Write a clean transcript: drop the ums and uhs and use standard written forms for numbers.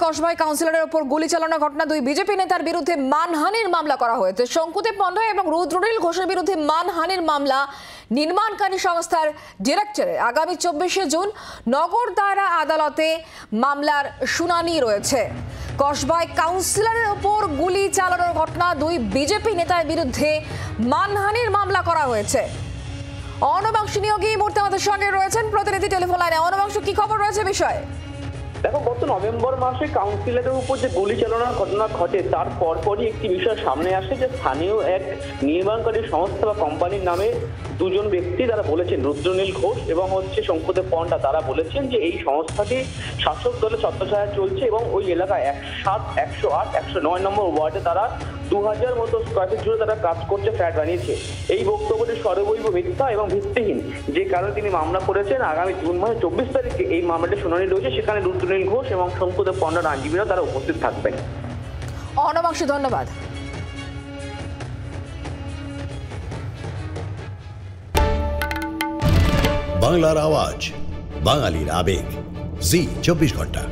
কসবায় কাউন্সিলরের উপর গুলি চালানোর ঘটনা দুই বিজেপি নেতার বিরুদ্ধে মানহানির মামলা করা হয়েছে। শঙ্কুদেব পণ্ড এবং রুদ্রনীল ঘোষের বিরুদ্ধে মানহানির মামলা নির্মাণকারী সংস্থার ডিরেক্টরে আগামী 24 জুন নগর দায়রা আদালতে মামলার শুনানি রয়েছে। কসবায় কাউন্সিলরের উপর গুলি চালানোর ঘটনা দুই বিজেপি নেতার বিরুদ্ধে মানহানির মামলা করা হয়েছে। অনবাংশু নিয়োগী এই মুহূর্তে আমাদের সঙ্গে রয়েছেন প্রতিনিধি টেলিফোন লাইনে। অনবাংশু, কি খবর রয়েছে বিষয়ে? দেখো, গত নভেম্বর মাসে কাউন্সিলরের উপর যে গুলি চালানোর ঘটনা ঘটে তার পরপরই একটি বিষয় সামনে আসে যে স্থানীয় এক নির্মাণকারী সংস্থা বা কোম্পানির নামে দুজন ব্যক্তি তারা বলেছেন, রুদ্রনীল ঘোষ এবং শঙ্কুদেব পণ্ডা, তারা বলেছেন যে এই সংস্থাটি শাসক দলের ছত্রছায়া চলছে এবং ওই এলাকায় 107, 108, 109 নম্বর ওয়ার্ডে তারা 2000 মতো স্কোয়ার ফিট জুড়ে তারা কাজ করছে, ফ্ল্যাট বানিয়েছে। এই বক্তব্যটি সর্বৈব মিথ্যা এবং ভিত্তিহীন, যে কারণে তিনি মামলা করেছেন। আগামী জুন মাসের 24 তারিখে এই মামলাটি শুনানি রয়েছে। সেখানে রুদ্রনীল ঘোষ এবং শঙ্কুদেব পণ্ডার আইনজীবীরা তারা উপস্থিত থাকবেন। অনবাংশু, ধন্যবাদ। বাংলার আওয়াজ, বাঙালির আবেগ, জি 24 ঘন্টা।